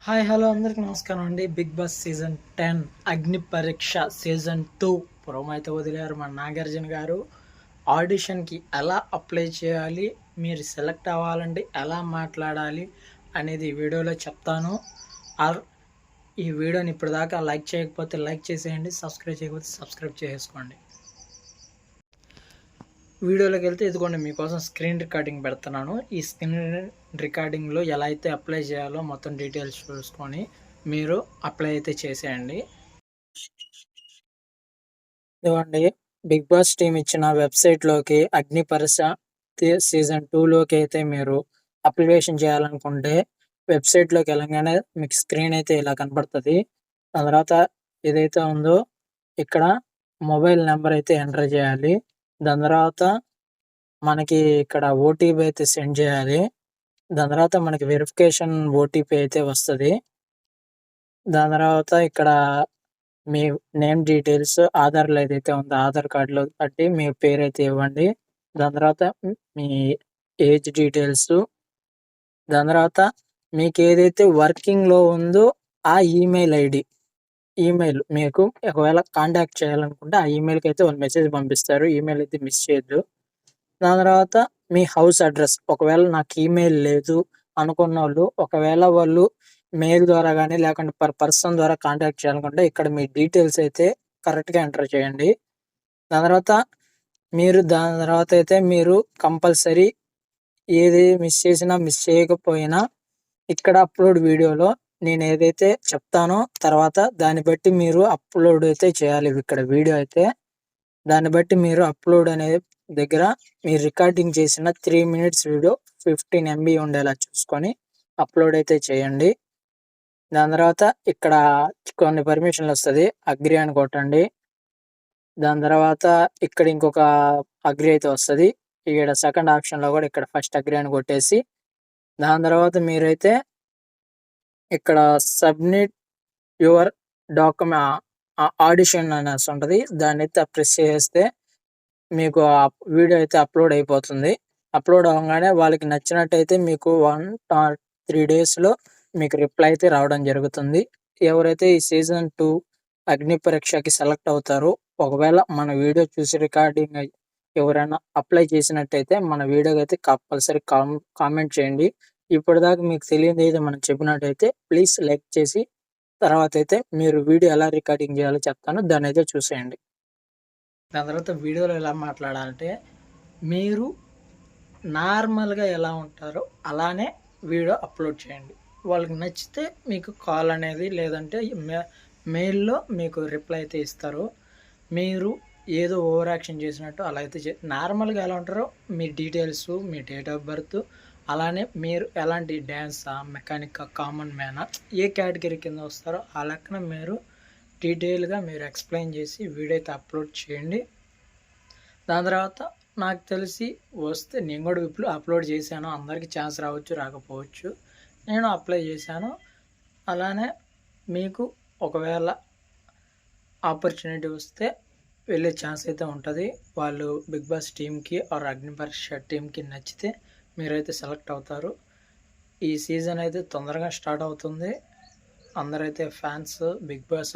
Hi hello అందరికి నమస్కారం అండి. బిగ్ బాస్ సీజన్ 10 అగ్ని పరీక్ష సీజన్ 2 ప్రోమో అయితే వదిలేరు మన నాగార్జున గారు. ఆడిషన్కి ఎలా అప్లై చేయాలి, మీరు సెలెక్ట్ అవ్వాలంటే ఎలా మాట్లాడాలి అనేది ఈ వీడియోలో చెప్తాను. ఈ వీడియోని ఇప్పటిదాకా లైక్ చేయకపోతే లైక్ చేసేయండి, సబ్స్క్రైబ్ చేయకపోతే సబ్స్క్రైబ్ చేసుకోండి. వీడియోలోకి వెళ్తే ఇదిగోండి మీకోసం స్క్రీన్ రికార్డింగ్ పెడుతున్నాను. ఈ స్క్రీన్ రికార్డింగ్లో ఎలా అయితే అప్లై చేయాలో మొత్తం డీటెయిల్స్ చూసుకొని మీరు అప్లై అయితే చేసేయండి. ఇదిగోండి బిగ్ బాస్ టీం ఇచ్చిన వెబ్సైట్లోకి అగ్ని పరీక్ష సీజన్ 2లోకి అయితే మీరు అప్లికేషన్ చేయాలనుకుంటే వెబ్సైట్లోకి వెళ్ళగానే మీకు స్క్రీన్ అయితే ఇలా కనపడుతుంది. దాని తర్వాత ఏదైతే ఉందో ఇక్కడ మొబైల్ నెంబర్ అయితే ఎంటర్ చేయాలి. దాని తర్వాత మనకి ఇక్కడ ఓటీపీ అయితే సెండ్ చేయాలి. దాని తర్వాత మనకి వెరిఫికేషన్ ఓటీపీ అయితే వస్తుంది. దాని తర్వాత ఇక్కడ మీ నేమ్ డీటెయిల్స్ ఆధార్లో ఏదైతే ఉందో ఆధార్ కార్డులో బట్టి మీ పేరు అయితే ఇవ్వండి. దాని తర్వాత మీ ఏజ్ డీటెయిల్స్, దాని తర్వాత మీకు ఏదైతే వర్కింగ్లో ఉందో ఆ ఈమెయిల్ ఐడి మీకు ఒకవేళ కాంటాక్ట్ చేయాలనుకుంటే ఆ ఈమెయిల్కి అయితే వాళ్ళు మెసేజ్ పంపిస్తారు. ఈమెయిల్ అయితే మిస్ చేయొద్దు. దాని తర్వాత మీ హౌస్ అడ్రస్, ఒకవేళ నాకు ఈమెయిల్ లేదు అనుకున్న వాళ్ళు ఒకవేళ వాళ్ళు మెయిల్ ద్వారా కానీ లేకుంటే పర్సన్ ద్వారా కాంటాక్ట్ చేయాలనుకుంటే ఇక్కడ మీ డీటెయిల్స్ అయితే కరెక్ట్గా ఎంటర్ చేయండి. దాని తర్వాత అయితే మీరు కంపల్సరీ ఏది మిస్ చేసినా మిస్ చేయకపోయినా ఇక్కడ అప్లోడ్ వీడియోలో నేను ఏదైతే చెప్తానో తర్వాత దాన్ని బట్టి మీరు అప్లోడ్ అయితే చేయాలి. ఇక్కడ వీడియో అయితే దాన్ని బట్టి మీరు అప్లోడ్ అనేది దగ్గర మీరు రికార్డింగ్ చేసిన 3 minutes వీడియో 15 MB ఉండేలా చూసుకొని అప్లోడ్ అయితే చేయండి. దాని తర్వాత ఇక్కడ కొన్ని పర్మిషన్లు వస్తుంది, అగ్రి అని కొట్టండి. దాని తర్వాత ఇక్కడ ఇంకొక అగ్రి అయితే వస్తుంది. ఇక్కడ సెకండ్ ఆప్షన్లో కూడా ఇక్కడ ఫస్ట్ అగ్రి అని కొట్టేసి దాని తర్వాత మీరైతే ఇక్కడ సబ్మిట్ యువర్ డాక్యుమెంట్ ఆడిషన్ అనేసి ఉంటుంది. దాన్ని అయితే ప్రెస్ చేస్తే మీకు ఆ వీడియో అయితే అప్లోడ్ అయిపోతుంది. అప్లోడ్ అవ్వగానే వాళ్ళకి నచ్చినట్టయితే మీకు 1 or 3 daysలో మీకు రిప్లై అయితే రావడం జరుగుతుంది. ఎవరైతే ఈ సీజన్ 2 అగ్ని పరీక్షకి సెలెక్ట్ అవుతారో ఒకవేళ మన వీడియో చూసి రికార్డింగ్ ఎవరైనా అప్లై చేసినట్టయితే మన వీడియోకి అయితే కంపల్సరీ కామెంట్ చేయండి. ఇప్పటిదాకా మీకు తెలియదు అయితే మనం చెప్పినట్టయితే ప్లీజ్ లైక్ చేసి తర్వాత అయితే మీరు వీడియో ఎలా రికార్డింగ్ చేయాలో చెప్తాను, దాన్ని అయితే చూసేయండి. దాని తర్వాత వీడియోలో ఎలా మాట్లాడాలంటే మీరు నార్మల్గా ఎలా ఉంటారో అలానే వీడియో అప్లోడ్ చేయండి. వాళ్ళకి నచ్చితే మీకు కాల్ అనేది లేదంటే మెయిల్లో మీకు రిప్లై అయితే ఇస్తారు. మీరు ఏదో ఓవర్ యాక్షన్ చేసినట్టు అలా అయితే నార్మల్గా ఎలా ఉంటారో మీ డీటెయిల్స్, మీ డేట్ ఆఫ్ బర్త్, అలానే మీరు ఎలాంటి డ్యాన్సా, మెకానికా, కామన్ మ్యానా, ఏ కేటగిరీ కింద వస్తారో ఆ లెక్కన మీరు డీటెయిల్గా మీరు ఎక్స్ప్లెయిన్ చేసి వీడియో అయితే అప్లోడ్ చేయండి. దాని తర్వాత నాకు తెలిసి వస్తే నేను కూడా ఇప్పుడు అప్లోడ్ చేశాను. అందరికీ ఛాన్స్ రావచ్చు రాకపోవచ్చు, నేను అప్లై చేశాను. అలానే మీకు ఒకవేళ ఆపర్చునిటీ వస్తే వెళ్ళే ఛాన్స్ అయితే ఉంటుంది. వాళ్ళు బిగ్ బాస్ టీంకి ఆర్ అగ్ని పరీక్ష టీంకి నచ్చితే మీరైతే సెలెక్ట్ అవుతారు. ఈ సీజన్ అయితే తొందరగా స్టార్ట్ అవుతుంది. అందరైతే ఫ్యాన్స్, బిగ్ బాస్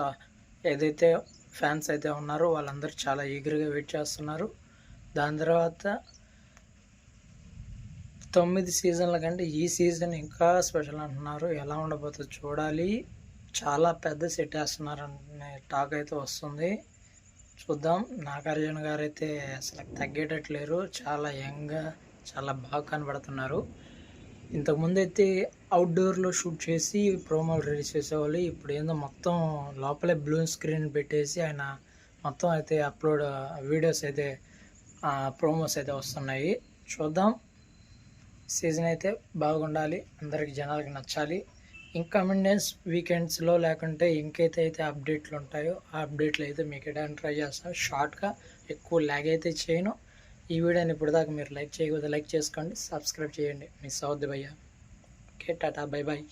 ఏదైతే ఫ్యాన్స్ అయితే ఉన్నారో వాళ్ళందరూ చాలా ఈగర్గా వెయిట్ చేస్తున్నారు. దాని తర్వాత 9 సీజన్ల కంటే ఈ సీజన్ ఇంకా స్పెషల్ అంటున్నారు. ఎలా ఉండబోతుందో చూడాలి. చాలా పెద్ద సెట్ వేస్తున్నారనే టాక్ అయితే వస్తుంది. చూద్దాం. నాగార్జున గారు అయితే అసలు తగ్గేటట్లేరు. చాలా యంగ్గా చాలా బాగా కనబడుతున్నారు. ఇంతకుముందు అయితే అవుట్డోర్లో షూట్ చేసి ప్రోమోలు రిలీజ్ చేసేవాళ్ళు. ఇప్పుడు ఏందో మొత్తం లోపలే బ్లూ స్క్రీన్ పెట్టేసి ఆయన మొత్తం అయితే అప్లోడ్ వీడియోస్ అయితే ప్రోమోస్ అయితే వస్తున్నాయి. చూద్దాం. సీజన్ అయితే బాగుండాలి, అందరికి జనాలకి నచ్చాలి. ఇంకా వీకెండ్స్లో లేకుంటే ఇంకైతే అప్డేట్లు ఉంటాయో ఆ అప్డేట్లు అయితే మీకు ఇవ్వడానికి ట్రై చేస్తాను. షార్ట్గా ఎక్కువ ల్యాగ్ అయితే చేయను. ఈ వీడియోని ఇప్పుడు దాకా మీరు లైక్ చేయకపోతే లైక్ చేసుకోండి, సబ్స్క్రైబ్ చేయండి. మీ సౌద్ భయ్య. ఓకే, టాటా, బై బాయ్.